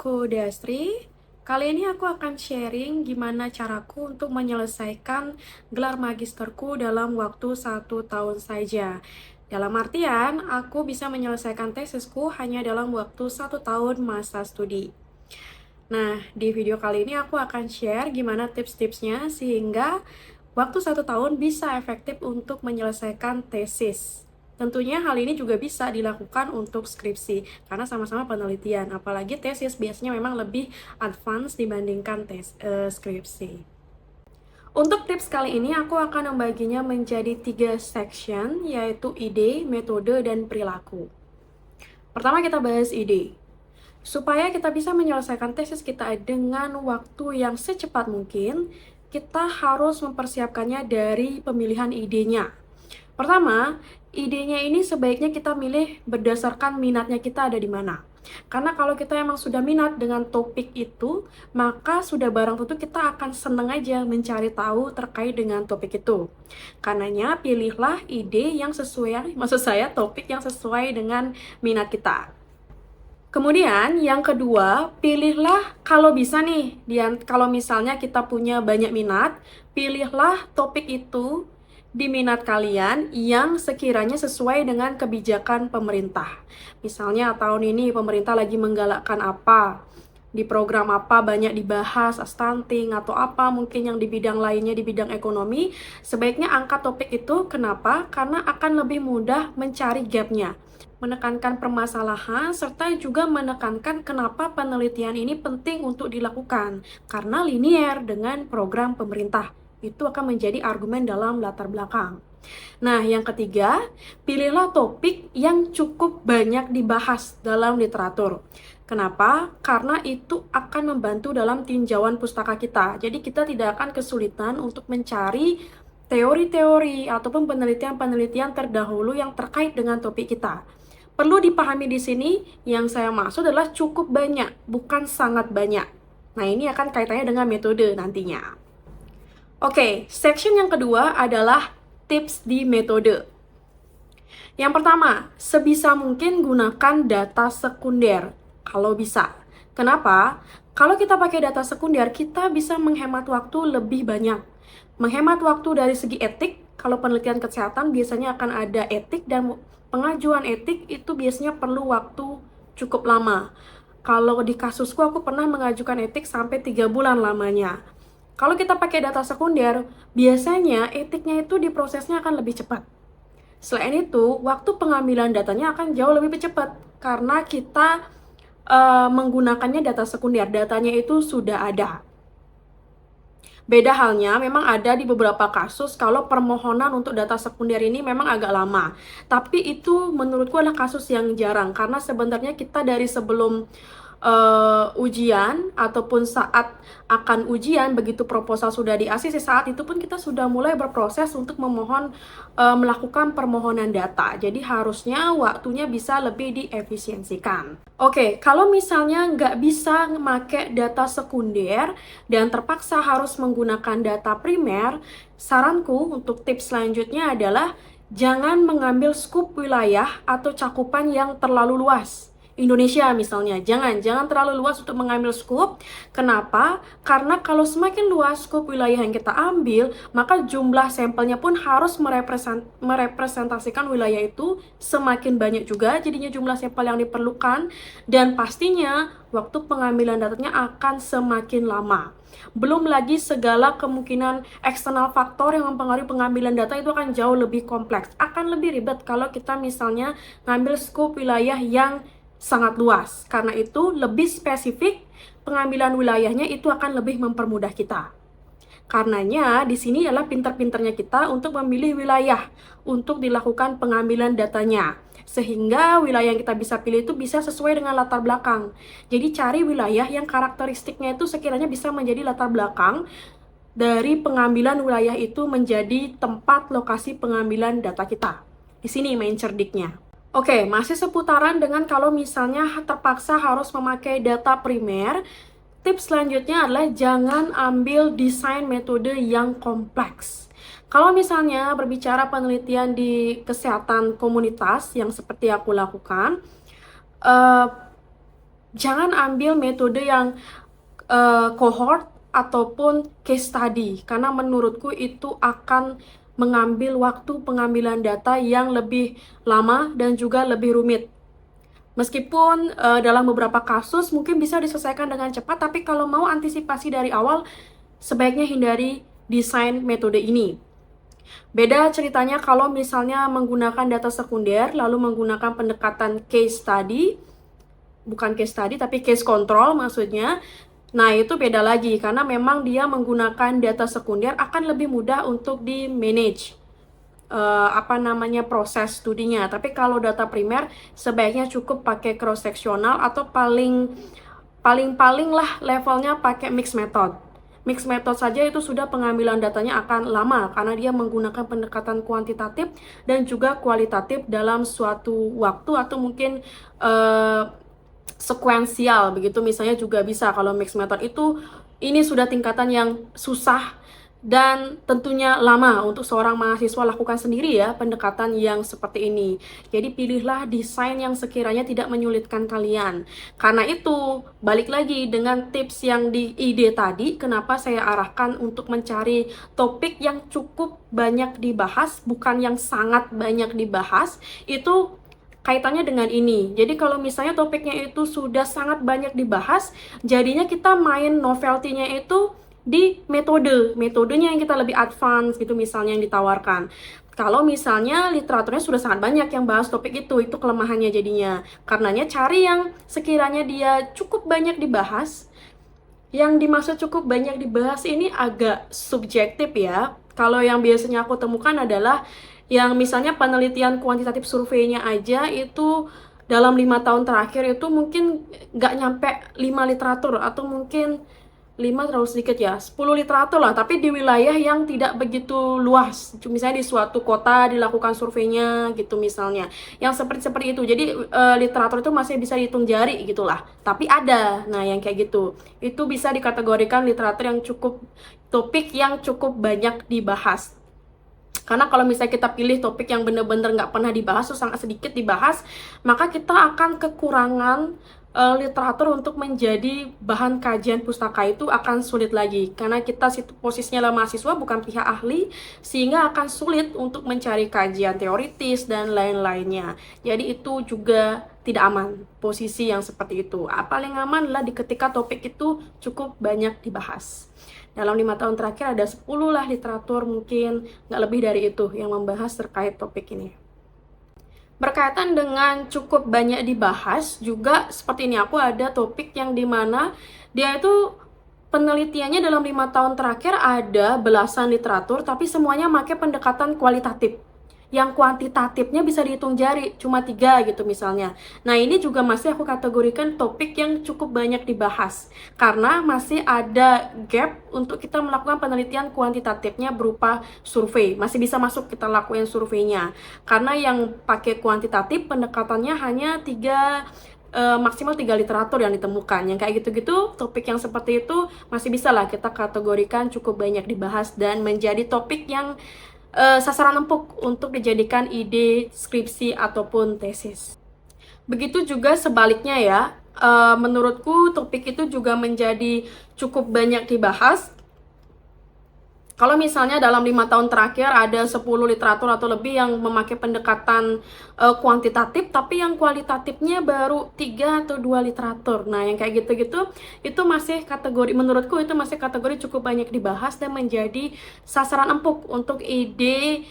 aku Destri. Kali ini aku akan sharing gimana caraku untuk menyelesaikan gelar magisterku dalam waktu 1 tahun saja. Dalam artian, aku bisa menyelesaikan tesisku hanya dalam waktu 1 tahun masa studi. Nah, di video kali ini aku akan share gimana tips-tipsnya sehingga waktu 1 tahun bisa efektif untuk menyelesaikan tesis. Tentunya hal ini juga bisa dilakukan untuk skripsi, karena sama-sama penelitian. Apalagi tesis biasanya memang lebih advance dibandingkan skripsi. Untuk tips kali ini, aku akan membaginya menjadi 3 section, yaitu ide, metode, dan perilaku. Pertama kita bahas ide. Supaya kita bisa menyelesaikan tesis kita dengan waktu yang secepat mungkin, kita harus mempersiapkannya dari pemilihan idenya. Pertama, idenya ini sebaiknya kita milih berdasarkan minatnya kita ada di mana. Karena kalau kita emang sudah minat dengan topik itu, maka sudah barang tentu kita akan seneng aja mencari tahu terkait dengan topik itu. Karenanya pilihlah ide yang sesuai, maksud saya topik yang sesuai dengan minat kita. Kemudian yang kedua, pilihlah kalau bisa nih, kalau misalnya kita punya banyak minat, pilihlah topik itu di minat kalian yang sekiranya sesuai dengan kebijakan pemerintah. Misalnya tahun ini pemerintah lagi menggalakkan apa, di program apa banyak dibahas, stunting atau apa mungkin yang di bidang lainnya, di bidang ekonomi, sebaiknya angkat topik itu. Kenapa? Karena akan lebih mudah mencari gapnya, menekankan permasalahan, serta juga menekankan kenapa penelitian ini penting untuk dilakukan, karena linier dengan program pemerintah. Itu akan menjadi argumen dalam latar belakang. Nah, yang ketiga, pilihlah topik yang cukup banyak dibahas dalam literatur. Kenapa? Karena itu akan membantu dalam tinjauan pustaka kita. Jadi kita tidak akan kesulitan untuk mencari teori-teori ataupun penelitian-penelitian terdahulu yang terkait dengan topik kita. Perlu dipahami di sini, yang saya maksud adalah cukup banyak, bukan sangat banyak. Nah, ini akan kaitannya dengan metode nantinya. Oke, section yang kedua adalah tips di metode. Yang pertama, sebisa mungkin gunakan data sekunder, kalau bisa. Kenapa? Kalau kita pakai data sekunder, kita bisa menghemat waktu lebih banyak. Menghemat waktu dari segi etik, kalau penelitian kesehatan biasanya akan ada etik, dan pengajuan etik itu biasanya perlu waktu cukup lama. Kalau di kasusku, aku pernah mengajukan etik sampai 3 bulan lamanya. Kalau kita pakai data sekunder, biasanya etiknya itu diprosesnya akan lebih cepat. Selain itu, waktu pengambilan datanya akan jauh lebih cepat karena kita menggunakannya data sekunder. Datanya itu sudah ada. Beda halnya memang ada di beberapa kasus kalau permohonan untuk data sekunder ini memang agak lama. Tapi itu menurutku adalah kasus yang jarang, karena sebenarnya kita dari sebelum ujian ataupun saat akan ujian, begitu proposal sudah di-ACC, saat itu pun kita sudah mulai berproses untuk melakukan permohonan data. Jadi harusnya waktunya bisa lebih diefisiensikan. Oke, kalau misalnya nggak bisa memakai data sekunder dan terpaksa harus menggunakan data primer, saranku untuk tips selanjutnya adalah jangan mengambil skup wilayah atau cakupan yang terlalu luas. Indonesia misalnya, jangan terlalu luas untuk mengambil skup. Kenapa? Karena kalau semakin luas skup wilayah yang kita ambil, maka jumlah sampelnya pun harus merepresentasikan wilayah itu semakin banyak juga, jadinya jumlah sampel yang diperlukan, dan pastinya waktu pengambilan datanya akan semakin lama. Belum lagi segala kemungkinan eksternal faktor yang mempengaruhi pengambilan data itu akan jauh lebih kompleks, akan lebih ribet kalau kita misalnya ngambil skup wilayah yang sangat luas. Karena itu lebih spesifik pengambilan wilayahnya itu akan lebih mempermudah kita. Karenanya di sini adalah pinter-pinternya kita untuk memilih wilayah untuk dilakukan pengambilan datanya, sehingga wilayah yang kita bisa pilih itu bisa sesuai dengan latar belakang. Jadi cari wilayah yang karakteristiknya itu sekiranya bisa menjadi latar belakang dari pengambilan wilayah itu menjadi tempat lokasi pengambilan data kita. Di sini main cerdiknya. Oke, masih seputaran dengan kalau misalnya terpaksa harus memakai data primer, tips selanjutnya adalah jangan ambil desain metode yang kompleks. Kalau misalnya berbicara penelitian di kesehatan komunitas yang seperti aku lakukan, Jangan ambil metode yang cohort ataupun case study, karena menurutku itu akan mengambil waktu pengambilan data yang lebih lama dan juga lebih rumit. Meskipun dalam beberapa kasus mungkin bisa diselesaikan dengan cepat, tapi kalau mau antisipasi dari awal, sebaiknya hindari desain metode ini. Beda ceritanya kalau misalnya menggunakan data sekunder, lalu menggunakan pendekatan case study, bukan case study, tapi case control maksudnya. Nah, itu beda lagi, karena memang dia menggunakan data sekunder akan lebih mudah untuk di-manage proses studinya. Tapi kalau data primer sebaiknya cukup pakai cross sectional atau paling lah levelnya pakai mixed method. Mixed method saja itu sudah pengambilan datanya akan lama karena dia menggunakan pendekatan kuantitatif dan juga kualitatif dalam suatu waktu atau mungkin sekuensial begitu misalnya juga bisa. Kalau mixed method itu ini sudah tingkatan yang susah dan tentunya lama untuk seorang mahasiswa lakukan sendiri ya, pendekatan yang seperti ini. Jadi pilihlah desain yang sekiranya tidak menyulitkan kalian. Karena itu, balik lagi dengan tips yang di ide tadi, kenapa saya arahkan untuk mencari topik yang cukup banyak dibahas, bukan yang sangat banyak dibahas, itu kaitannya dengan ini. Jadi kalau misalnya topiknya itu sudah sangat banyak dibahas, jadinya kita main novelty-nya itu di metodenya yang kita lebih advance gitu misalnya yang ditawarkan. Kalau misalnya literaturnya sudah sangat banyak yang bahas topik itu kelemahannya jadinya. Karenanya cari yang sekiranya dia cukup banyak dibahas. Yang dimaksud cukup banyak dibahas ini agak subjektif ya. Kalau yang biasanya aku temukan adalah yang misalnya penelitian kuantitatif surveinya aja itu dalam 5 tahun terakhir itu mungkin nggak nyampe 5 literatur atau mungkin 5 terlalu sedikit ya, 10 literatur lah, tapi di wilayah yang tidak begitu luas. Misalnya di suatu kota dilakukan surveinya gitu misalnya. Yang seperti itu. Jadi literatur itu masih bisa dihitung jari gitulah. Tapi ada. Nah, yang kayak gitu. Itu bisa dikategorikan literatur yang cukup topik yang cukup banyak dibahas. Karena kalau misalnya kita pilih topik yang benar-benar nggak pernah dibahas atau sangat sedikit dibahas, maka kita akan kekurangan literatur untuk menjadi bahan kajian pustaka itu akan sulit lagi. Karena kita posisinya adalah mahasiswa bukan pihak ahli, sehingga akan sulit untuk mencari kajian teoritis dan lain-lainnya. Jadi itu juga tidak aman, posisi yang seperti itu. Paling aman adalah ketika topik itu cukup banyak dibahas. Dalam 5 tahun terakhir ada 10 lah literatur, mungkin nggak lebih dari itu yang membahas terkait topik ini. Berkaitan dengan cukup banyak dibahas, juga seperti ini, aku ada topik yang dimana dia itu penelitiannya dalam 5 tahun terakhir ada belasan literatur, tapi semuanya pakai pendekatan kualitatif. Yang kuantitatifnya bisa dihitung jari, cuma 3 gitu misalnya. Nah, ini juga masih aku kategorikan topik yang cukup banyak dibahas. Karena masih ada gap untuk kita melakukan penelitian kuantitatifnya berupa survei. Masih bisa masuk kita lakuin surveinya. Karena yang pakai kuantitatif pendekatannya hanya 3 maksimal 3 literatur yang ditemukan. Yang kayak gitu-gitu, topik yang seperti itu masih bisa lah kita kategorikan cukup banyak dibahas dan menjadi topik yang sasaran empuk untuk dijadikan ide skripsi ataupun tesis. Begitu juga sebaliknya ya, menurutku topik itu juga menjadi cukup banyak dibahas. Kalau misalnya dalam 5 tahun terakhir ada 10 literatur atau lebih yang memakai pendekatan kuantitatif, tapi yang kualitatifnya baru 3 atau 2 literatur. Nah, yang kayak gitu-gitu, itu masih kategori, menurutku itu masih kategori cukup banyak dibahas dan menjadi sasaran empuk untuk ide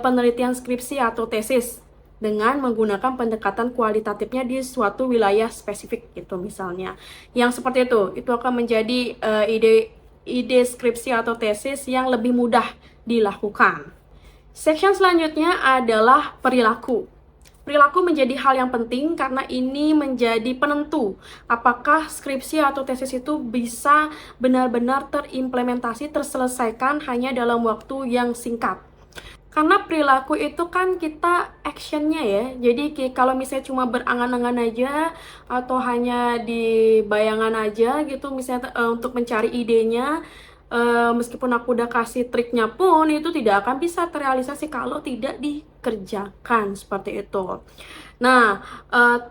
penelitian skripsi atau tesis dengan menggunakan pendekatan kualitatifnya di suatu wilayah spesifik gitu misalnya. Yang seperti itu akan menjadi ide skripsi atau tesis yang lebih mudah dilakukan. Section selanjutnya adalah perilaku. Perilaku menjadi hal yang penting karena ini menjadi penentu apakah skripsi atau tesis itu bisa benar-benar terimplementasi, terselesaikan hanya dalam waktu yang singkat. Karena perilaku itu kan kita actionnya ya. Jadi kalau misalnya cuma berangan-angan aja atau hanya di bayangan aja gitu misalnya untuk mencari idenya, meskipun aku udah kasih triknya pun itu tidak akan bisa terrealisasi kalau tidak dikerjakan seperti itu. Nah,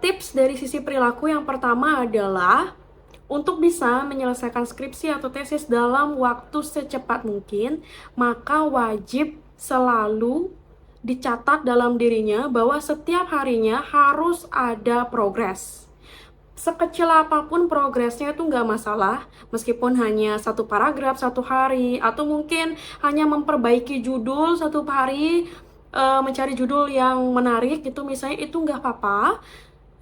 tips dari sisi perilaku yang pertama adalah untuk bisa menyelesaikan skripsi atau tesis dalam waktu secepat mungkin, maka wajib selalu dicatat dalam dirinya bahwa setiap harinya harus ada progres. Sekecil apapun progresnya itu nggak masalah, meskipun hanya satu paragraf satu hari, atau mungkin hanya memperbaiki judul satu hari, mencari judul yang menarik gitu misalnya, itu nggak apa-apa,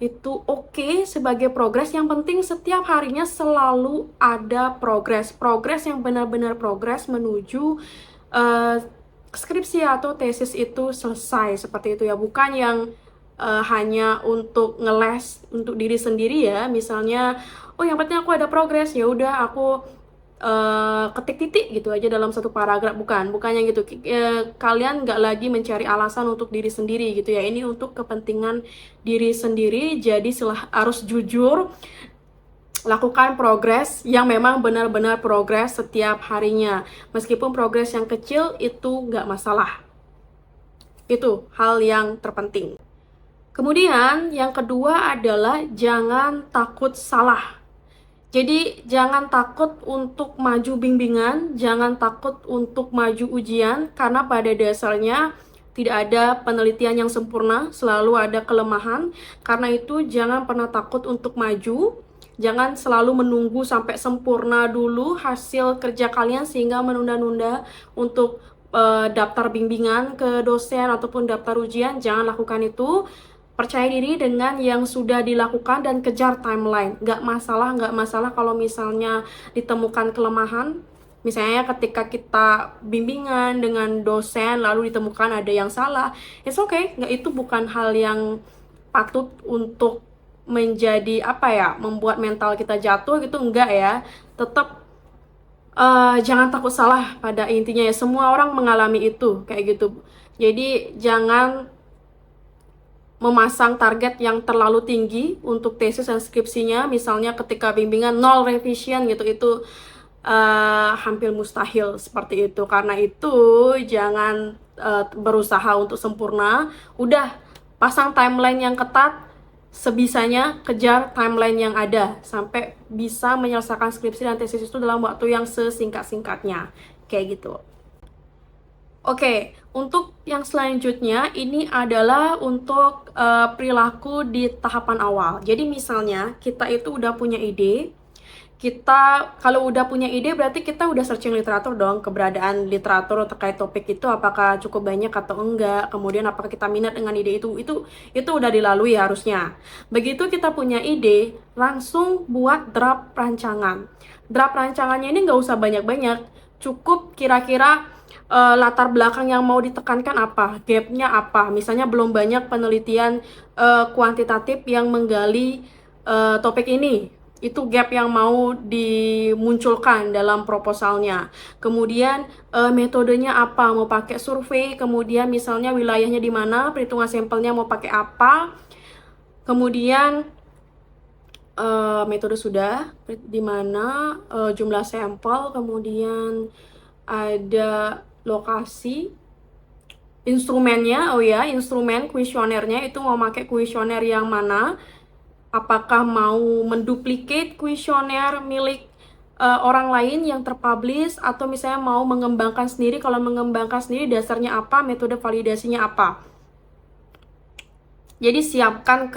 itu oke sebagai progres. Yang penting setiap harinya selalu ada progres yang benar-benar progres menuju uh, skripsi atau tesis itu selesai, seperti itu ya, bukan yang hanya untuk ngeles untuk diri sendiri ya, misalnya oh yang penting aku ada progres, ya udah aku ketik titik gitu aja dalam satu paragraf. Bukannya gitu. Kalian nggak lagi mencari alasan untuk diri sendiri gitu ya, ini untuk kepentingan diri sendiri. Jadi harus jujur, lakukan progres yang memang benar-benar progres setiap harinya, meskipun progres yang kecil itu nggak masalah. Itu hal yang terpenting. Kemudian yang kedua adalah jangan takut salah. Jadi jangan takut untuk maju bimbingan, jangan takut untuk maju ujian, karena pada dasarnya tidak ada penelitian yang sempurna, selalu ada kelemahan. Karena itu jangan pernah takut untuk maju, jangan selalu menunggu sampai sempurna dulu hasil kerja kalian sehingga menunda-nunda untuk daftar bimbingan ke dosen ataupun daftar ujian. Jangan lakukan itu. Percaya diri dengan yang sudah dilakukan dan kejar timeline. Nggak masalah kalau misalnya ditemukan kelemahan. Misalnya ketika kita bimbingan dengan dosen lalu ditemukan ada yang salah, it's okay. Nggak, itu bukan hal yang patut untuk menjadi membuat mental kita jatuh gitu, enggak ya. Tetap jangan takut salah, pada intinya ya, semua orang mengalami itu kayak gitu. Jadi jangan memasang target yang terlalu tinggi untuk tesis dan skripsinya. Misalnya ketika bimbingan 0 revision gitu, itu hampir mustahil seperti itu. Karena itu jangan berusaha untuk sempurna. Udah pasang timeline yang ketat, sebisanya kejar timeline yang ada sampai bisa menyelesaikan skripsi dan tesis itu dalam waktu yang sesingkat-singkatnya kayak gitu. Oke, untuk yang selanjutnya ini adalah untuk perilaku di tahapan awal. Jadi misalnya kita itu udah punya ide, kalau udah punya ide berarti kita udah searching literatur dong, keberadaan literatur terkait topik itu apakah cukup banyak atau enggak, kemudian apakah kita minat dengan ide itu udah dilalui harusnya. Begitu kita punya ide, langsung buat draft rancangan. Draft rancangannya ini nggak usah banyak-banyak, cukup kira-kira latar belakang yang mau ditekankan apa, gapnya apa. Misalnya belum banyak penelitian kuantitatif yang menggali topik ini, itu gap yang mau dimunculkan dalam proposalnya. Kemudian metodenya apa, mau pakai survei, kemudian misalnya wilayahnya di mana, perhitungan sampelnya mau pakai apa, kemudian metode sudah, di mana, jumlah sampel, kemudian ada lokasi, instrumennya, instrumen kuesionernya itu mau pakai kuesioner yang mana, apakah mau menduplicate kuesioner milik orang lain yang terpublish, atau misalnya mau mengembangkan sendiri. Kalau mengembangkan sendiri dasarnya apa, metode validasinya apa. Jadi siapkan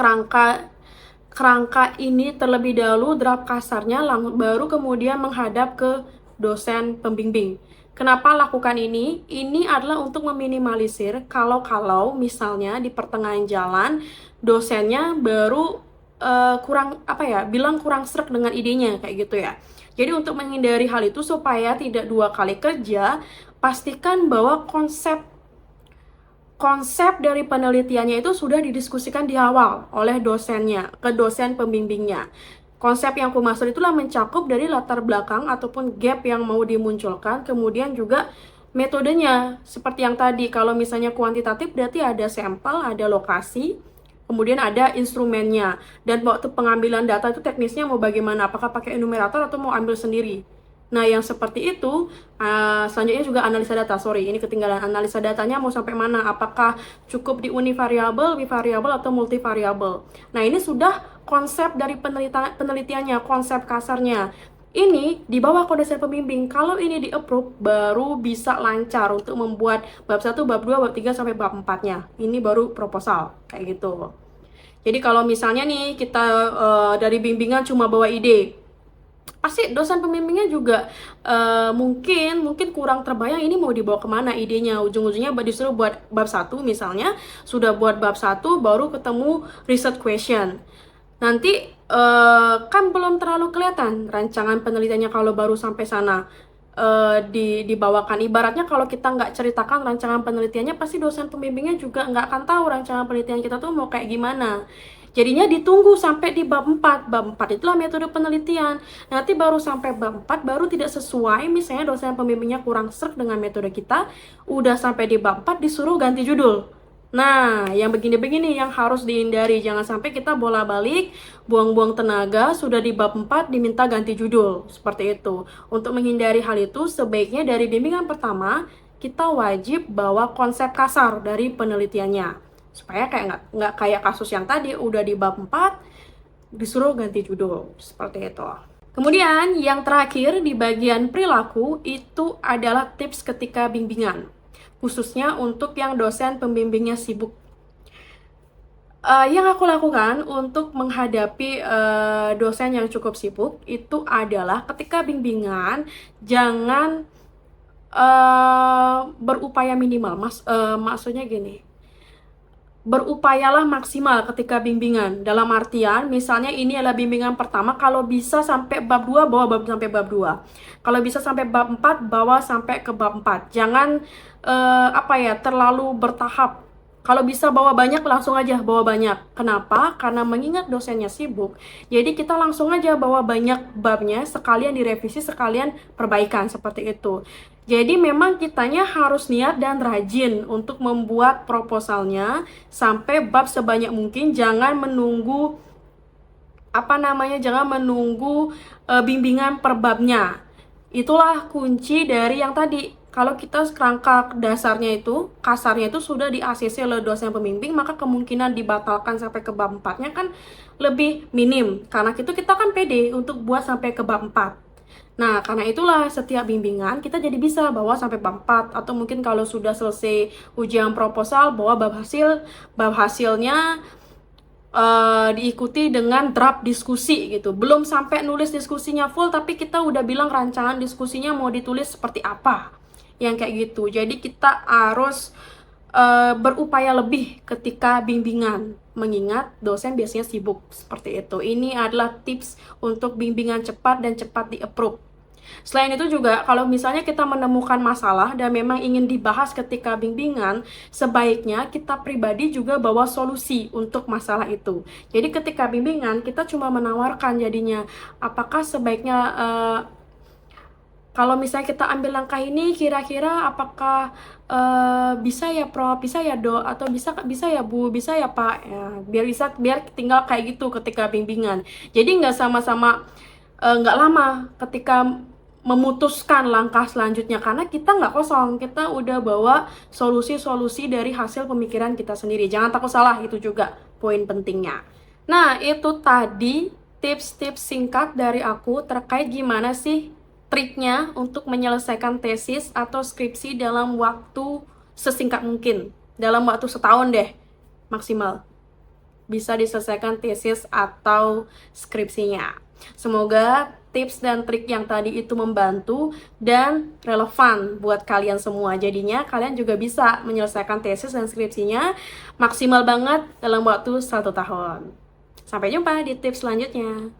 kerangka ini terlebih dahulu, draft kasarnya, baru kemudian menghadap ke dosen pembimbing. Kenapa lakukan ini? Ini adalah untuk meminimalisir kalau misalnya di pertengahan jalan dosennya baru bilang kurang srek dengan idenya kayak gitu ya. Jadi untuk menghindari hal itu supaya tidak 2 kali kerja, pastikan bahwa konsep dari penelitiannya itu sudah didiskusikan di awal oleh dosennya ke dosen pembimbingnya. Konsep yang aku maksud itulah mencakup dari latar belakang ataupun gap yang mau dimunculkan, kemudian juga metodenya. Seperti yang tadi, kalau misalnya kuantitatif berarti ada sampel, ada lokasi, kemudian ada instrumennya. Dan waktu pengambilan data itu teknisnya mau bagaimana, apakah pakai enumerator atau mau ambil sendiri. Nah, yang seperti itu, selanjutnya juga analisa data. Sorry, ini ketinggalan. Analisa datanya mau sampai mana? Apakah cukup di univariabel, bivariabel, atau multivariabel? Nah, ini sudah konsep dari penelitiannya, konsep kasarnya. Ini di bawah dosen pembimbing. Kalau ini di-approve, baru bisa lancar untuk membuat bab 1, bab 2, bab 3, sampai bab 4-nya. Ini baru proposal, kayak gitu. Jadi kalau misalnya nih kita dari bimbingan cuma bawa ide, pasti dosen pembimbingnya juga mungkin kurang terbayang ini mau dibawa kemana idenya. Ujung-ujungnya disuruh buat bab 1 misalnya, sudah buat bab 1 baru ketemu research question. Nanti kan belum terlalu kelihatan rancangan penelitiannya kalau baru sampai sana dibawakan. Ibaratnya kalau kita nggak ceritakan rancangan penelitiannya, pasti dosen pembimbingnya juga nggak akan tahu rancangan penelitian kita tuh mau kayak gimana. Jadinya ditunggu sampai di bab 4. Bab 4 itulah metode penelitian. Nanti baru sampai bab 4 baru tidak sesuai, misalnya dosen pembimbingnya kurang sreg dengan metode kita, udah sampai di bab 4 disuruh ganti judul. Nah, yang begini-begini yang harus dihindari. Jangan sampai kita bola-balik, buang-buang tenaga, sudah di bab 4 diminta ganti judul. Seperti itu. Untuk menghindari hal itu, sebaiknya dari bimbingan pertama, kita wajib bawa konsep kasar dari penelitiannya. Supaya nggak kayak kasus yang tadi, udah di bab 4, disuruh ganti judul. Seperti itu. Kemudian, yang terakhir di bagian perilaku, itu adalah tips ketika bimbingan. Khususnya untuk yang dosen pembimbingnya sibuk. Yang aku lakukan untuk menghadapi dosen yang cukup sibuk itu adalah ketika bimbingan jangan berupaya minimal. Maksudnya gini, berupayalah maksimal ketika bimbingan. Dalam artian, misalnya ini adalah bimbingan pertama, kalau bisa sampai bab 2, bawa sampai bab 2. Kalau bisa sampai bab 4, bawa sampai ke bab 4. Jangan terlalu bertahap. Kalau bisa bawa banyak, langsung aja bawa banyak. Kenapa? Karena mengingat dosennya sibuk, jadi kita langsung aja bawa banyak babnya, sekalian direvisi, sekalian perbaikan, seperti itu. Jadi memang kitanya harus niat dan rajin untuk membuat proposalnya sampai bab sebanyak mungkin. Jangan menunggu bimbingan per babnya. Itulah kunci dari yang tadi. Kalau kita kerangka dasarnya itu, kasarnya itu sudah di ACC oleh dosen pembimbing, maka kemungkinan dibatalkan sampai ke bab 4-nya kan lebih minim. Karena itu kita kan pede untuk buat sampai ke bab 4. Nah, karena itulah setiap bimbingan kita jadi bisa bawa sampai bab 4. Atau mungkin kalau sudah selesai ujian proposal, bawa bab hasilnya diikuti dengan draft diskusi gitu. Belum sampai nulis diskusinya full, tapi kita udah bilang rancangan diskusinya mau ditulis seperti apa, yang kayak gitu. Jadi kita harus berupaya lebih ketika bimbingan, mengingat dosen biasanya sibuk, seperti itu. Ini adalah tips untuk bimbingan cepat dan cepat di-approve. Selain itu juga, kalau misalnya kita menemukan masalah dan memang ingin dibahas ketika bimbingan, sebaiknya kita pribadi juga bawa solusi untuk masalah itu. Jadi ketika bimbingan, kita cuma menawarkan jadinya, apakah sebaiknya kalau misalnya kita ambil langkah ini, kira-kira apakah bisa ya Prof, bisa ya Dok, atau bisa ya Bu, bisa ya Pak, ya, biar tinggal kayak gitu ketika bimbingan. Jadi nggak sama-sama nggak lama ketika memutuskan langkah selanjutnya, karena kita nggak kosong, kita udah bawa solusi-solusi dari hasil pemikiran kita sendiri. Jangan takut salah, itu juga poin pentingnya. Nah, itu tadi tips-tips singkat dari aku terkait gimana sih triknya untuk menyelesaikan tesis atau skripsi dalam waktu sesingkat mungkin. Dalam waktu setahun deh, maksimal. Bisa diselesaikan tesis atau skripsinya. Semoga tips dan trik yang tadi itu membantu dan relevan buat kalian semua. Jadinya kalian juga bisa menyelesaikan tesis dan skripsinya maksimal banget dalam waktu 1 tahun. Sampai jumpa di tips selanjutnya.